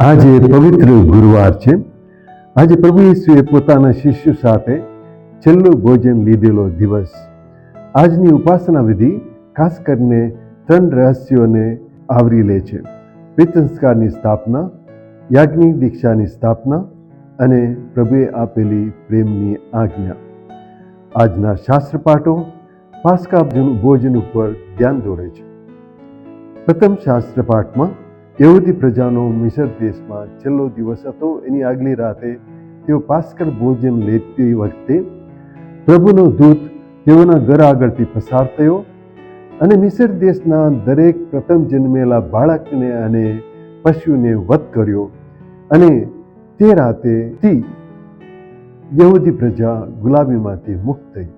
આજે પવિત્ર ગુરુવાર છે. આજે પ્રભુ ઈસુએ પોતાના શિષ્યો સાથે છેલ્લું ભોજન લીધેલો દિવસ. આજની ઉપાસના વિધિ ખાસ કરીને 3 રહસ્યોને આવરી લે છે: પિતૃસંસ્કારની સ્થાપના, યાજ્ઞિક દીક્ષાની સ્થાપના અને પ્રભુએ આપેલી પ્રેમની આજ્ઞા. આજના શાસ્ત્ર પાઠો પાસ્કા ભોજન ઉપર ધ્યાન દોરે છે. પ્રથમ શાસ્ત્ર પાઠમાં યહૂદી પ્રજાનો મિસર દેશમાં છેલ્લો દિવસ હતો. એની આગલી રાતે તેઓ પાસ્કર ભોજન લેતી વખતે પ્રભુનો દૂત તેઓના ઘર આગળથી પસાર થયો અને મિસર દેશના દરેક પ્રથમ જન્મેલા બાળકને અને પશુને વધ કર્યો અને તે રાતેથી યહૂદી પ્રજા ગુલામીમાંથી મુક્ત થઈ.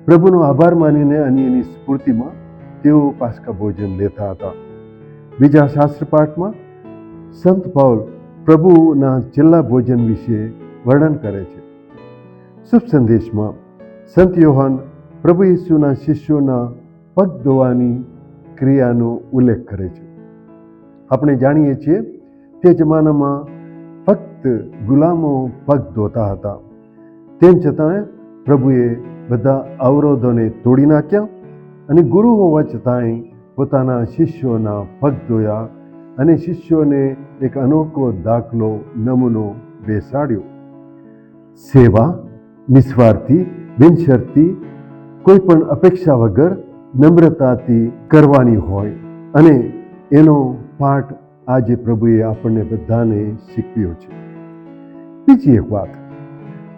પ્રભુનો આભાર માનીને અને એની સ્ફૂર્તિમાં તેઓ પાસ્કા ભોજન લેતા હતા. બીજા શાસ્ત્ર પાઠમાં સંત પાઉલ પ્રભુના છેલ્લા ભોજન વિશે વર્ણન કરે છે. શુભ સંદેશમાં સંત યોહાન પ્રભુ ઈસુના શિષ્યોના પગ ધોવાની ક્રિયાનો ઉલ્લેખ કરે છે. આપણે જાણીએ છીએ તે જમાનામાં ફક્ત ગુલામો પગ ધોતા હતા. તેમ છતાં પ્રભુએ બધા અવરોધોને તોડી નાખ્યા અને ગુરુ હોવા છતાંય પોતાના શિષ્યોના પગ ધોયા અને શિષ્યોને એક અનોખો દાખલો નમૂનો બેસાડ્યો. સેવા નિસ્વાર્થી, બિનશરતી, કોઈ પણ અપેક્ષા વગર નમ્રતાથી કરવાની હોય અને એનો પાઠ આજે પ્રભુએ આપણને બધાને શીખવ્યો છે. બીજી એક વાત,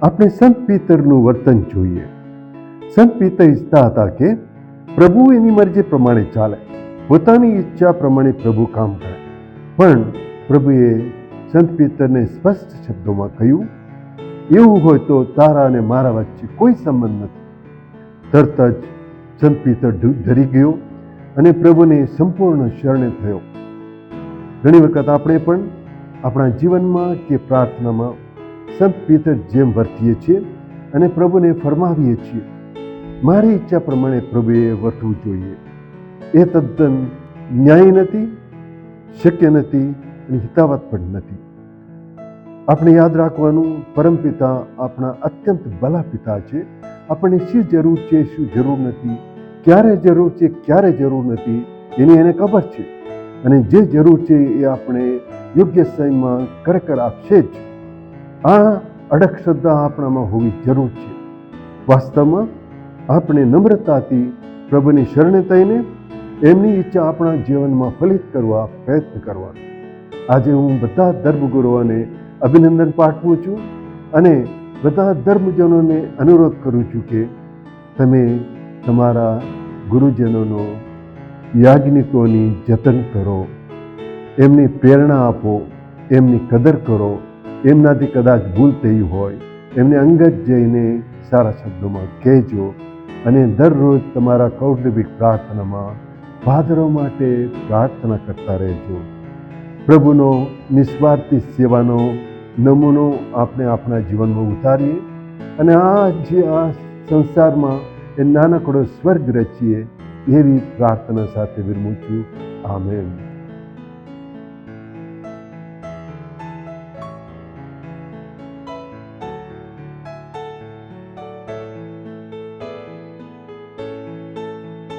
આપણે સંત પિતરનું વર્તન જોઈએ. સંત પિતર ઈચ્છતા હતા કે પ્રભુ એની મરજી પ્રમાણે ચાલે, પોતાની ઈચ્છા પ્રમાણે પ્રભુ કામ કરે. પણ પ્રભુએ સંત પિતરને સ્પષ્ટ શબ્દોમાં કહ્યું, એવું હોય તો તારા અને મારા વચ્ચે કોઈ સંબંધ નથી. તરત જ સંત પિતર ડરી ગયો અને પ્રભુને સંપૂર્ણ શરણે થયો. ઘણી વખત આપણે પણ આપણા જીવનમાં કે પ્રાર્થનામાં સંત પિતર જેમ વર્તીએ છીએ અને પ્રભુને ફરમાવીએ છીએ, મારી ઈચ્છા પ્રમાણે પ્રભુએ વર્તવું જોઈએ. એ તદ્દન ન્યાય નથી, શક્ય નથી અને હિતાવત પણ નથી. આપણે યાદ રાખવાનું, પરમપિતા આપણા અત્યંત ભલા પિતા છે. આપણને શું જરૂર છે, શું જરૂર નથી, ક્યારે જરૂર છે, ક્યારે જરૂર નથી, એની એને ખબર છે. અને જે જરૂર છે એ આપણે યોગ્ય સમયમાં ખરેખર આપશે જ. આ અડગ શ્રદ્ધા આપણામાં હોવી જરૂર છે. વાસ્તવમાં આપણે નમ્રતાથી પ્રભુની શરણે થઈને એમની ઈચ્છા આપણા જીવનમાં ફલિત કરવા પ્રયત્ન કરવા. આજે હું બધા ધર્મગુરુઓને અભિનંદન પાઠવું છું અને બધા ધર્મજનોને અનુરોધ કરું છું કે તમે તમારા ગુરુજનોનો, યાજ્ઞિકોની જતન કરો, એમની પ્રેરણા આપો, એમની કદર કરો. એમનાથી કદાચ ભૂલ થઈ હોય એમને અંગત જઈને સારા શબ્દોમાં કહેજો અને દરરોજ તમારા કૌટુંબિક પ્રાર્થનામાં ભાદરો માટે પ્રાર્થના કરતા રહેજો. પ્રભુનો નિસ્વાર્થી સેવાનો નમૂનો આપણે આપણા જીવનમાં ઉતારીએ અને આ સંસારમાં એ નાનકડો સ્વર્ગ રચીએ, એવી પ્રાર્થના સાથે વિરમું છું. આમેન.